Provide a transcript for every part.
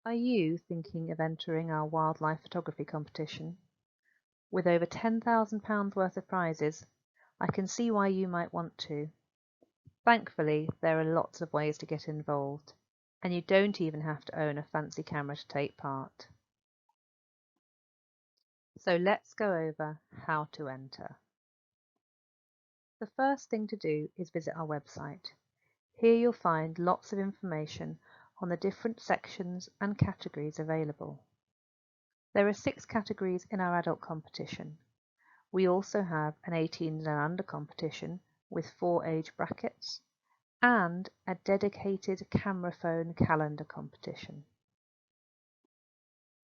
Are you thinking of entering our wildlife photography competition? With over £10,000 worth of prizes, I can see why you might want to. Thankfully, there are lots of ways to get involved, and you don't even have to own a fancy camera to take part. So let's go over how to enter. The first thing to do is visit our website. Here you'll find lots of information on the different sections and categories available. There are 6 categories in our adult competition. We also have an 18 and under competition with 4 age brackets and a dedicated camera phone calendar competition.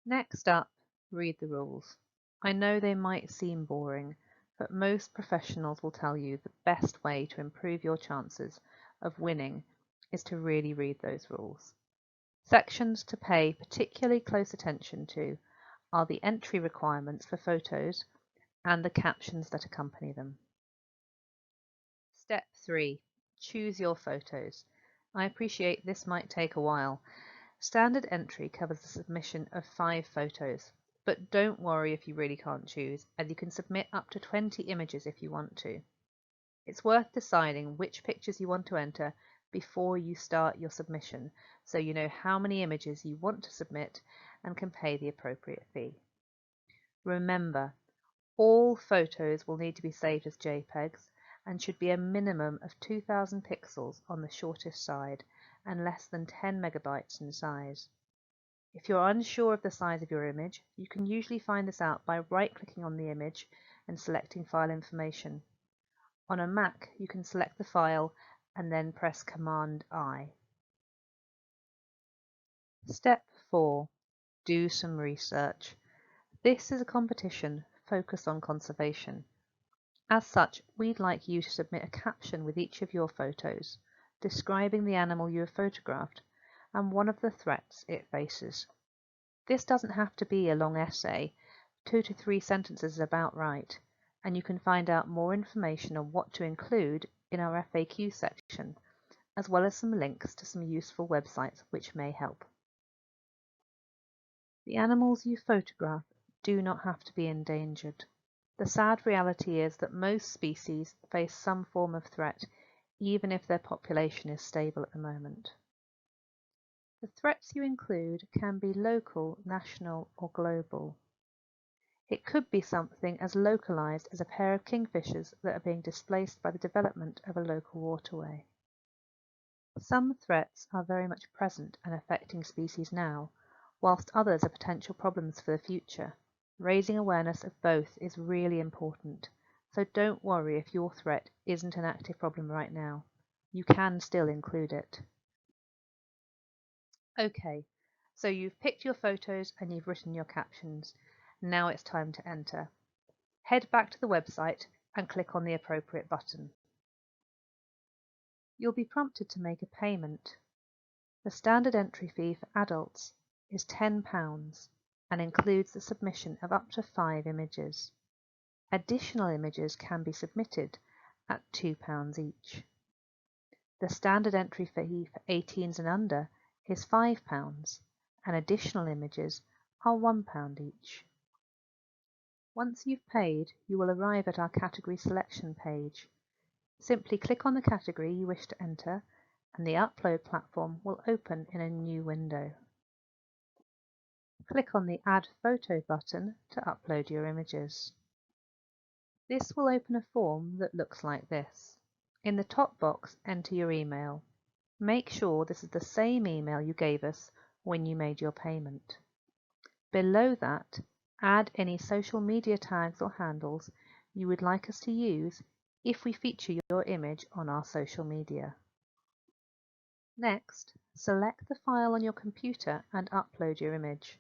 Next up, read the rules. I know they might seem boring, but most professionals will tell you the best way to improve your chances of winning is to really read those rules. Sections to pay particularly close attention to are the entry requirements for photos and the captions that accompany them. Step 3. Choose your photos. I appreciate this might take a while. Standard entry covers the submission of 5 photos, but don't worry if you really can't choose, as you can submit up to 20 images if you want to. It's worth deciding which pictures you want to enter before you start your submission, so you know how many images you want to submit and can pay the appropriate fee. Remember, all photos will need to be saved as JPEGs and should be a minimum of 2000 pixels on the shortest side and less than 10 megabytes in size. If you're unsure of the size of your image, you can usually find this out by right-clicking on the image and selecting File Information. On a Mac, you can select the file and then press Command-I. Step 4. Do some research. This is a competition focused on conservation. As such, we'd like you to submit a caption with each of your photos, describing the animal you have photographed and one of the threats it faces. This doesn't have to be a long essay. 2 to 3 sentences is about right, and you can find out more information on what to include in our FAQ section, as well as some links to some useful websites which may help. The animals you photograph do not have to be endangered. The sad reality is that most species face some form of threat, even if their population is stable at the moment. The threats you include can be local, national, or global. It could be something as localized as a pair of kingfishers that are being displaced by the development of a local waterway. Some threats are very much present and affecting species now, whilst others are potential problems for the future. Raising awareness of both is really important, so don't worry if your threat isn't an active problem right now. You can still include it. Okay, so you've picked your photos and you've written your captions. Now it's time to enter. Head back to the website and click on the appropriate button. You'll be prompted to make a payment. The standard entry fee for adults is £10 and includes the submission of up to 5 images. Additional images can be submitted at £2 each. The standard entry fee for 18s and under is £5 and additional images are £1 each. Once you've paid, you will arrive at our category selection page. Simply click on the category you wish to enter and the upload platform will open in a new window. Click on the Add Photo button to upload your images. This will open a form that looks like this. In the top box, enter your email. Make sure this is the same email you gave us when you made your payment. Below that, add any social media tags or handles you would like us to use if we feature your image on our social media. Next, select the file on your computer and upload your image.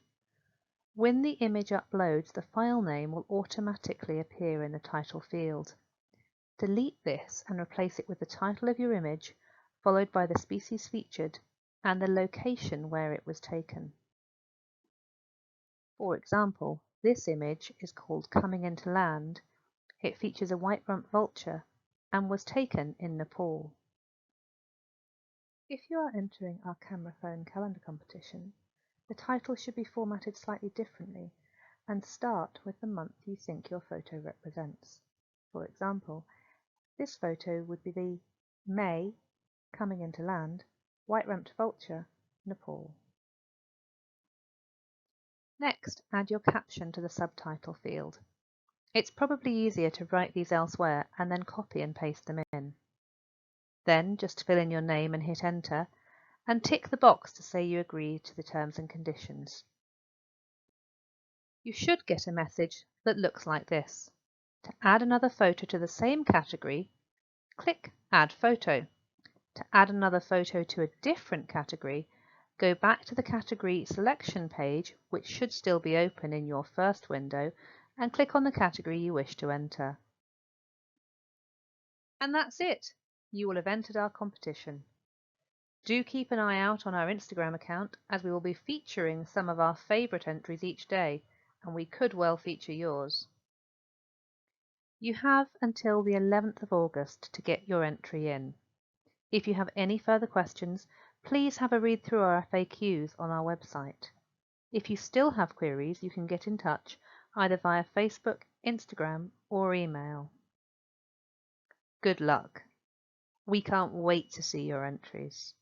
When the image uploads, the file name will automatically appear in the title field. Delete this and replace it with the title of your image, followed by the species featured and the location where it was taken. For example, this image is called Coming Into Land. It features a white-rumped vulture and was taken in Nepal. If you are entering our camera phone calendar competition, The title should be formatted slightly differently and start with the month you think your photo represents. For example, this photo would be the May coming into land, white-rumped vulture, Nepal. Next, add your caption to the subtitle field. It's probably easier to write these elsewhere and then copy and paste them in. Then just fill in your name and hit enter, and tick the box to say you agree to the terms and conditions. You should get a message that looks like this. To add another photo to the same category, click Add Photo. To add another photo to a different category, go back to the category selection page, which should still be open in your first window, and click on the category you wish to enter. And that's it! You will have entered our competition. Do keep an eye out on our Instagram account, as we will be featuring some of our favourite entries each day, and we could well feature yours. You have until the 11th of August to get your entry in. If you have any further questions, please have a read through our FAQs on our website. If you still have queries, you can get in touch either via Facebook, Instagram, or email. Good luck! We can't wait to see your entries.